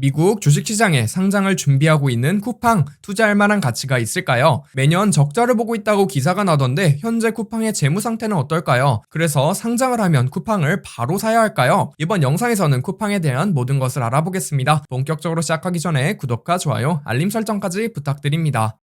미국 주식시장에 상장을 준비하고 있는 쿠팡, 투자할 만한 가치가 있을까요? 매년 적자를 보고 있다고 기사가 나던데 현재 쿠팡의 재무 상태는 어떨까요? 그래서 상장을 하면 쿠팡을 바로 사야 할까요? 이번 영상에서는 쿠팡에 대한 모든 것을 알아보겠습니다. 본격적으로 시작하기 전에 구독과 좋아요, 알림 설정까지 부탁드립니다.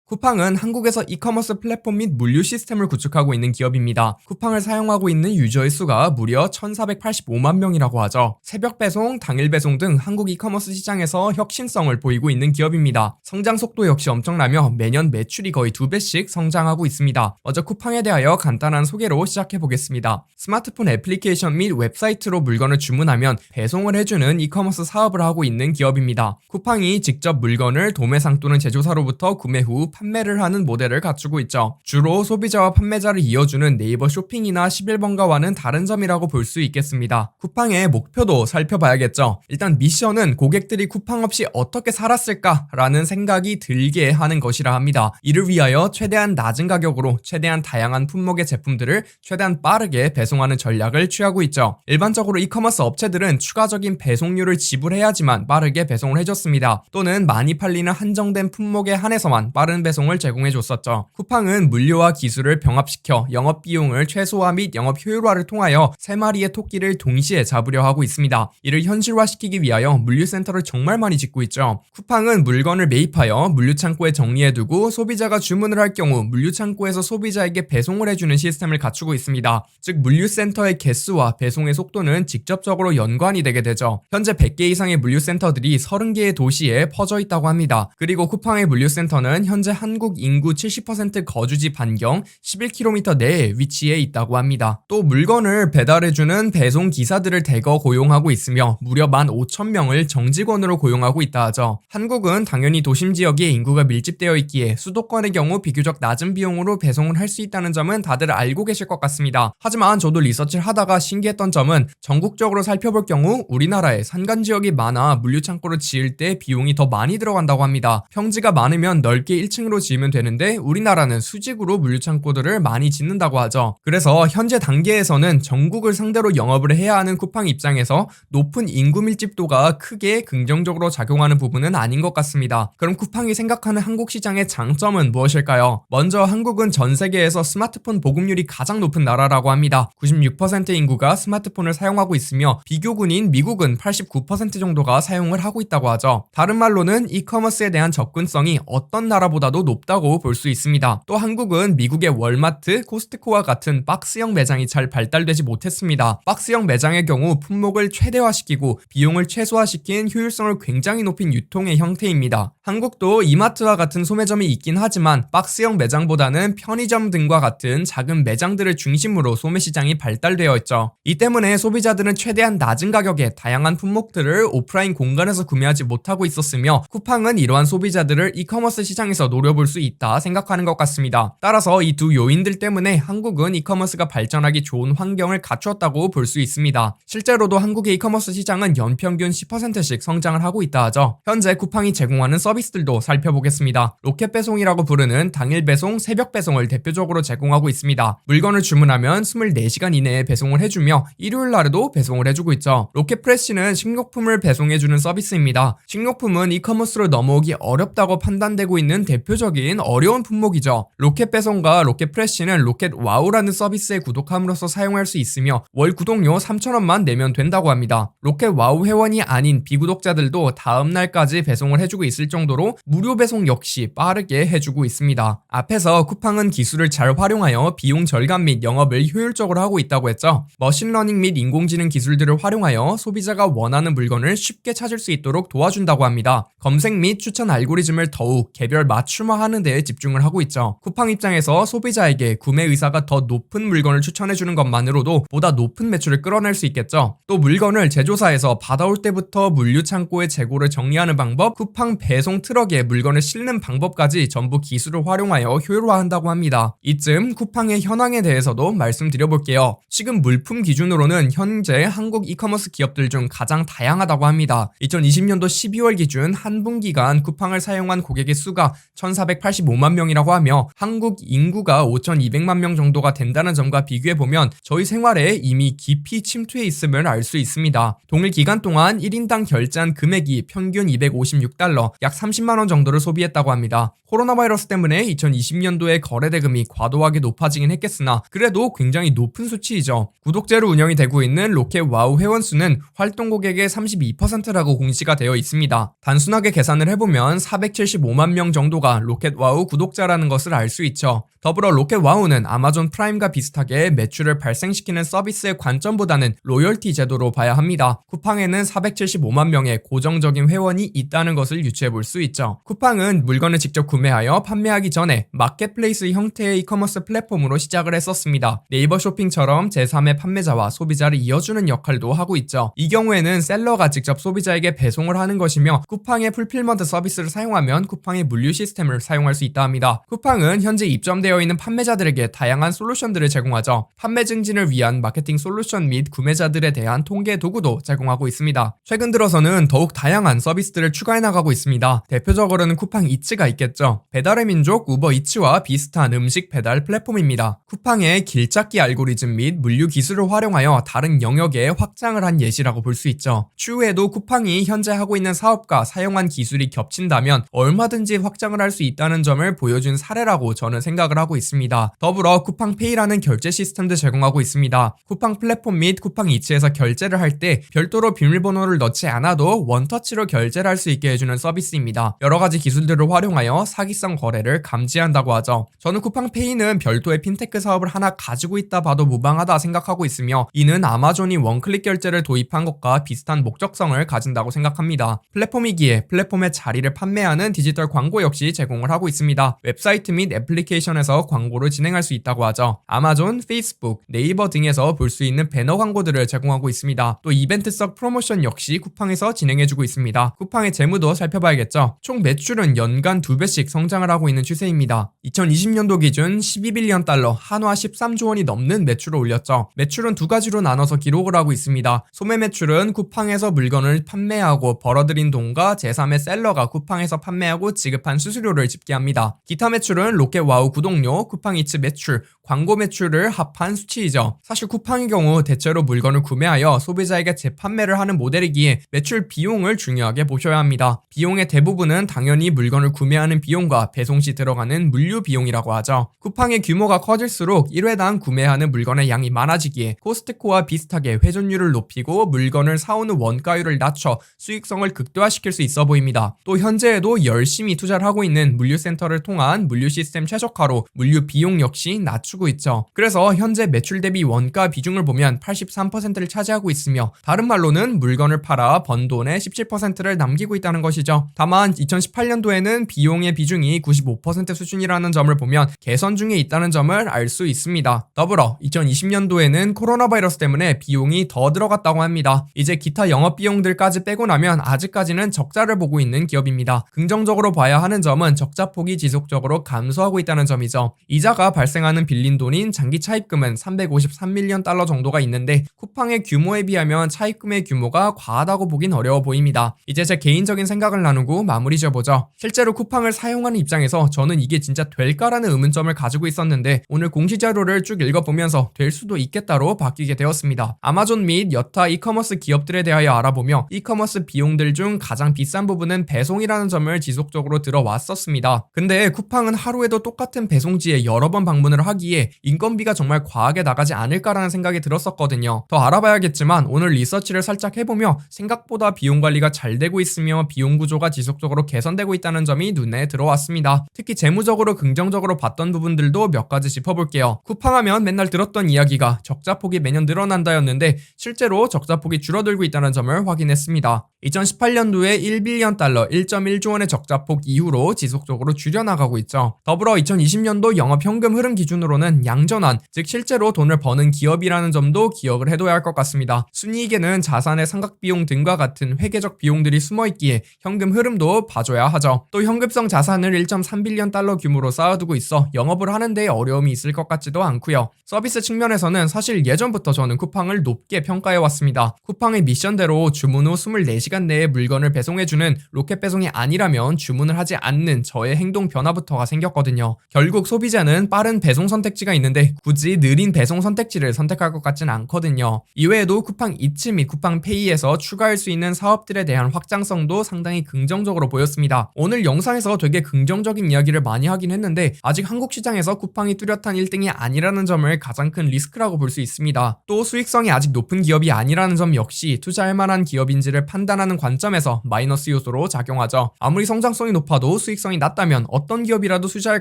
쿠팡은 한국에서 이커머스 플랫폼 및 물류 시스템을 구축하고 있는 기업입니다. 쿠팡을 사용하고 있는 유저의 수가 무려 1,485만 명이라고 하죠. 새벽 배송, 당일 배송 등 한국 이커머스 시장에서 혁신성을 보이고 있는 기업입니다. 성장 속도 역시 엄청나며 매년 매출이 거의 2배씩 성장하고 있습니다. 먼저 쿠팡에 대하여 간단한 소개로 시작해 보겠습니다. 스마트폰 애플리케이션 및 웹사이트로 물건을 주문하면 배송을 해주는 이커머스 사업을 하고 있는 기업입니다. 쿠팡이 직접 물건을 도매상 또는 제조사로부터 구매 후 판매를 하는 모델을 갖추고 있죠. 주로 소비자와 판매자를 이어주는 네이버 쇼핑이나 11번가와는 다른 점이라고 볼 수 있겠습니다. 쿠팡의 목표도 살펴봐야겠죠. 일단 미션은 고객들이 쿠팡 없이 어떻게 살았을까라는 생각이 들게 하는 것이라 합니다. 이를 위하여 최대한 낮은 가격으로 최대한 다양한 품목의 제품들을 최대한 빠르게 배송하는 전략을 취하고 있죠. 일반적으로 이커머스 업체들은 추가적인 배송료를 지불해야지만 빠르게 배송을 해줬습니다. 또는 많이 팔리는 한정된 품목에 한해서만 빠른 배송을 제공해줬었죠. 쿠팡은 물류와 기술을 병합시켜 영업 비용을 최소화 및 영업 효율화를 통하여 3마리의 토끼를 동시에 잡으려 하고 있습니다. 이를 현실화시키기 위하여 물류센터를 정말 많이 짓고 있죠. 쿠팡은 물건을 매입하여 물류창고에 정리해두고 소비자가 주문을 할 경우 물류창고에서 소비자에게 배송을 해주는 시스템을 갖추고 있습니다. 즉 물류센터의 개수와 배송의 속도는 직접적으로 연관이 되게 되죠. 현재 100개 이상의 물류센터들이 30개의 도시에 퍼져 있다고 합니다. 그리고 쿠팡의 물류센터는 현재 한국 인구 70% 거주지 반경 11km 내에 위치해 있다고 합니다. 또 물건을 배달해주는 배송 기사들을 대거 고용하고 있으며 무려 15,000명을 정직원으로 고용하고 있다 하죠. 한국은 당연히 도심 지역에 인구가 밀집되어 있기에 수도권의 경우 비교적 낮은 비용으로 배송을 할 수 있다는 점은 다들 알고 계실 것 같습니다. 하지만 저도 리서치를 하다가 신기했던 점은 전국적으로 살펴볼 경우 우리나라에 산간 지역이 많아 물류창고를 지을 때 비용이 더 많이 들어간다고 합니다. 평지가 많으면 넓게 1층으로 지으면 되는데 우리나라는 수직으로 물류창고들을 많이 짓는다고 하죠. 그래서 현재 단계에서는 전국을 상대로 영업을 해야 하는 쿠팡 입장에서 높은 인구 밀집도가 크게 긍정적으로 작용하는 부분은 아닌 것 같습니다. 그럼 쿠팡이 생각하는 한국 시장의 장점은 무엇일까요? 먼저 한국은 전 세계에서 스마트폰 보급률이 가장 높은 나라라고 합니다. 96% 인구가 스마트폰을 사용하고 있으며 비교군인 미국은 89% 정도가 사용을 하고 있다고 하죠. 다른 말로는 이커머스에 대한 접근성이 어떤 나라보다도 높다고 볼 수 있습니다. 또 한국은 미국의 월마트, 코스트코와 같은 박스형 매장이 잘 발달되지 못했습니다. 박스형 매장의 경우 품목을 최대화시키고 비용을 최소화시킨 효율성을 굉장히 높인 유통의 형태입니다. 한국도 이마트와 같은 소매점이 있긴 하지만 박스형 매장보다는 편의점 등과 같은 작은 매장들을 중심으로 소매시장이 발달되어 있죠. 이 때문에 소비자들은 최대한 낮은 가격에 다양한 품목들을 오프라인 공간에서 구매하지 못하고 있었으며 쿠팡은 이러한 소비자들을 이커머스 시장에서 노려볼 수 있다 생각하는 것 같습니다. 따라서 이 두 요인들 때문에 한국은 이커머스가 발전하기 좋은 환경을 갖추었다고 볼 수 있습니다. 실제로도 한국의 이커머스 시장은 연평균 10%씩 성장을 하고 있다 하죠. 현재 쿠팡이 제공하는 서비스들도 살펴보겠습니다. 로켓 배송이라고 부르는 당일 배송, 새벽 배송을 대표적으로 제공하고 있습니다. 물건을 주문하면 24시간 이내에 배송을 해주며 일요일 날에도 배송을 해주고 있죠. 로켓 프레시는 식료품을 배송해주는 서비스입니다. 식료품은 이커머스로 넘어오기 어렵다고 판단되고 있는 대표적인 어려운 품목이죠. 로켓 배송과 로켓 프레시는 로켓 와우라는 서비스에 구독함으로써 사용할 수 있으며 월 구독료 3,000원만 내면 된다고 합니다. 로켓 와우 회원이 아닌 비구독자들도 다음 날까지 배송을 해주고 있을 정도로 무료 배송 역시 빠르게 해주고 있습니다. 앞에서 쿠팡은 기술을 잘 활용하여 비용 절감 및 영업을 효율적으로 하고 있다고 했죠. 머신러닝 및 인공지능 기술들을 활용하여 소비자가 원하는 물건을 쉽게 찾을 수 있도록 도와준다고 합니다. 검색 및 추천 알고리즘을 더욱 개별 맞춤화하는 데에 집중을 하고 있죠. 쿠팡 입장에서 소비자에게 구매 의사가 더 높은 물건을 추천해주는 것만으로도 보다 높은 매출을 끌어낼 수 있겠죠. 또 물건을 제조사에서 받아올 때부터 물류 창고의 재고를 정리하는 방법, 쿠팡 배송 배송 트럭에 물건을 싣는 방법까지 전부 기술을 활용하여 효율화한다고 합니다. 이쯤 쿠팡의 현황에 대해서도 말씀드려볼게요. 지금 물품 기준으로는 현재 한국 이커머스 기업들 중 가장 다양하다고 합니다. 2020년도 12월 기준 한 분기간 쿠팡을 사용한 고객의 수가 1485만 명이라고 하며 한국 인구가 5200만 명 정도가 된다는 점과 비교해보면 저희 생활에 이미 깊이 침투해 있음을 알 수 있습니다. 동일 기간 동안 1인당 결제한 금액이 평균 256달러, 약 30만원 정도를 소비했다고 합니다. 코로나 바이러스 때문에 2020년도에 거래 대금이 과도하게 높아지긴 했겠으나 그래도 굉장히 높은 수치이죠. 구독제로 운영이 되고 있는 로켓와우 회원수는 활동 고객의 32%라고 공시가 되어 있습니다. 단순하게 계산을 해보면 475만 명 정도가 로켓와우 구독자라는 것을 알 수 있죠. 더불어 로켓와우는 아마존 프라임과 비슷하게 매출을 발생시키는 서비스의 관점보다는 로열티 제도로 봐야 합니다. 쿠팡에는 475만 명의 고정적인 회원이 있다는 것을 유추해 볼 수 있죠. 쿠팡은 물건을 직접 구매하여 판매하기 전에 마켓플레이스 형태의 이커머스 플랫폼으로 시작을 했었습니다. 네이버 쇼핑처럼 제3의 판매자와 소비자를 이어주는 역할도 하고 있죠. 이 경우에는 셀러가 직접 소비자에게 배송을 하는 것이며 쿠팡의 풀필먼트 서비스를 사용하면 쿠팡의 물류 시스템을 사용할 수 있다 합니다. 쿠팡은 현재 입점되어 있는 판매자들에게 다양한 솔루션들을 제공하죠. 판매 증진을 위한 마케팅 솔루션 및 구매자들에 대한 통계 도구도 제공하고 있습니다. 최근 들어서는 더욱 다양한 서비스들을 추가해 나가고 있습니다. 대표적으로는 쿠팡 이츠가 있겠죠. 배달의 민족 우버 이츠와 비슷한 음식 배달 플랫폼입니다. 쿠팡의 길찾기 알고리즘 및 물류 기술을 활용하여 다른 영역에 확장을 한 예시라고 볼 수 있죠. 추후에도 쿠팡이 현재 하고 있는 사업과 사용한 기술이 겹친다면 얼마든지 확장을 할 수 있다는 점을 보여준 사례라고 저는 생각을 하고 있습니다. 더불어 쿠팡페이라는 결제 시스템도 제공하고 있습니다. 쿠팡 플랫폼 및 쿠팡 이츠에서 결제를 할 때 별도로 비밀번호를 넣지 않아도 원터치로 결제를 할 수 있게 해주는 서비스입니다. 여러가지 기술들을 활용하여 사기성 거래를 감지한다고 하죠. 저는 쿠팡페이는 별도의 핀테크 사업을 하나 가지고 있다 봐도 무방하다 생각하고 있으며 이는 아마존이 원클릭 결제를 도입한 것과 비슷한 목적성을 가진다고 생각합니다. 플랫폼이기에 플랫폼의 자리를 판매하는 디지털 광고 역시 제공을 하고 있습니다. 웹사이트 및 애플리케이션에서 광고를 진행할 수 있다고 하죠. 아마존, 페이스북, 네이버 등에서 볼 수 있는 배너 광고들을 제공하고 있습니다. 또 이벤트성 프로모션 역시 쿠팡에서 진행해주고 있습니다. 쿠팡의 재무도 살펴봐야겠죠. 총 매출은 연간 2배씩 성장을 하고 있는 추세입니다. 2020년도 기준 12빌리언 달러, 한화 13조 원이 넘는 매출을 올렸죠. 매출은 두 가지로 나눠서 기록을 하고 있습니다. 소매 매출은 쿠팡에서 물건을 판매하고 벌어들인 돈과 제3의 셀러가 쿠팡에서 판매하고 지급한 수수료를 집계합니다. 기타 매출은 로켓와우 구독료, 쿠팡이츠 매출, 광고 매출을 합한 수치이죠. 사실 쿠팡의 경우 대체로 물건을 구매하여 소비자에게 재판매를 하는 모델이기에 매출 비용을 중요하게 보셔야 합니다. 비용의 대부분은 당연히 물건을 구매하는 비용과 배송 시 들어가는 물류 비용이라고 하죠. 쿠팡의 규모가 커질수록 1회당 구매하는 물건의 양이 많아지기에 코스트코와 비슷하게 회전율을 높이고 물건을 사오는 원가율을 낮춰 수익성을 극대화시킬 수 있어 보입니다. 또 현재에도 열심히 투자를 하고 있는 물류센터를 통한 물류 시스템 최적화로 물류 비용 역시 낮추고 있죠. 그래서 현재 매출 대비 원가 비중을 보면 83%를 차지하고 있으며 다른 말로는 물건을 팔아 번 돈의 17%를 남기고 있다는 것이죠. 다만 2018년도에는 비용의 비중이 95% 수준이라는 점을 보면 개선 중에 있다는 점을 알 수 있습니다. 더불어 2020년도에는 코로나 바이러스 때문에 비용이 더 들어갔다고 합니다. 이제 기타 영업 비용들까지 빼고 나면 아직까지는 적자를 보고 있는 기업입니다. 긍정적으로 봐야 하는 점은 적자폭이 지속적으로 감소하고 있다는 점이죠. 이자가 발생하는 빌린 돈인 장기 차입금은 353밀리언 달러 정도가 있는데 쿠팡의 규모에 비하면 차입금의 규모가 과하다고 보긴 어려워 보입니다. 이제 제 개인적인 생각을 나누고 마무리 지어보죠. 실제로 쿠팡을 사용하는 입장에서 저는 이게 진짜 될까라는 의문점을 가지고 있었는데 오늘 공시자료를 쭉 읽어보면서 될 수도 있겠다로 바뀌게 되었습니다. 아마존 및 여타 이커머스 기업들에 대하여 알아보며 이커머스 비용들 중 가장 비싼 부분은 배송이라는 점을 지속적으로 들어왔었습니다. 근데 쿠팡은 하루에도 똑같은 배송지에 여러 번 방문을 하기에 인건비가 정말 과하게 나가지 않을까라는 생각이 들었었거든요. 더 알아봐야겠지만 오늘 리서치를 살짝 해보며 생각보다 비용 관리가 잘 되고 있으며 비용 구조가 지속적으로 개선되고 있다는 점이 눈에 들어왔습니다. 특히 재무적으로 긍정적으로 봤던 부분들도 몇 가지 짚어볼게요. 쿠팡하면 맨날 들었던 이야기가 적자폭이 매년 늘어난다였는데 실제로 적자폭이 줄어들고 있다는 점을 확인했습니다. 2018년도에 1빌리언 달러 1.1조 원의 적자폭 이후로 지속적으로 줄여나가고 있죠. 더불어 2020년도 영업현금 흐름 기준으로는 양전환, 즉 실제로 돈을 버는 기업이라는 점도 기억을 해둬야 할 것 같습니다. 순이익에는 자산의 상각비용 등과 같은 회계적 비용들이 숨어있기에 현금 흐름도 경우도 봐줘야 하죠. 또 현금성 자산을 1.3빌리언 달러 규모로 쌓아두고 있어 영업을 하는데 어려움이 있을 것 같지도 않고요. 서비스 측면에서는 사실 예전부터 저는 쿠팡을 높게 평가해왔습니다. 쿠팡의 미션대로 주문 후 24시간 내에 물건을 배송해주는 로켓 배송이 아니라면 주문을 하지 않는 저의 행동 변화부터가 생겼거든요. 결국 소비자는 빠른 배송 선택지가 있는데 굳이 느린 배송 선택지를 선택할 것 같진 않거든요. 이외에도 쿠팡 이츠 및 쿠팡페이에서 추가할 수 있는 사업들에 대한 확장성도 상당히 긍정적으로 보였습니다. 오늘 영상에서 되게 긍정적인 이야기를 많이 하긴 했는데 아직 한국 시장에서 쿠팡이 뚜렷한 1등이 아니라는 점을 가장 큰 리스크라고 볼 수 있습니다. 또 수익성이 아직 높은 기업이 아니라는 점 역시 투자할 만한 기업인지를 판단하는 관점에서 마이너스 요소로 작용하죠. 아무리 성장성이 높아도 수익성이 낮다면 어떤 기업이라도 투자할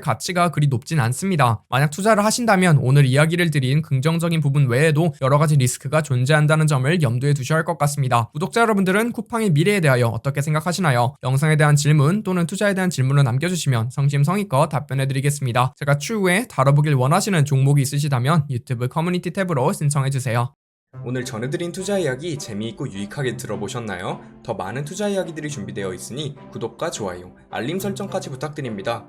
가치가 그리 높진 않습니다. 만약 투자를 하신다면 오늘 이야기를 드린 긍정적인 부분 외에도 여러 가지 리스크가 존재한다는 점을 염두에 두셔야 할 것 같습니다. 구독자 여러분들은 쿠팡의 미래에 대하여 어떻게 생각하시나요? 영상에 대한 질문 또는 투자에 대한 질문을 남겨주시면 성심성의껏 답변해드리겠습니다. 제가 추후에 다뤄보길 원하시는 종목이 있으시다면 유튜브 커뮤니티 탭으로 신청해주세요. 오늘 전해드린 투자 이야기 재미있고 유익하게 들어보셨나요? 더 많은 투자 이야기들이 준비되어 있으니 구독과 좋아요, 알림 설정까지 부탁드립니다.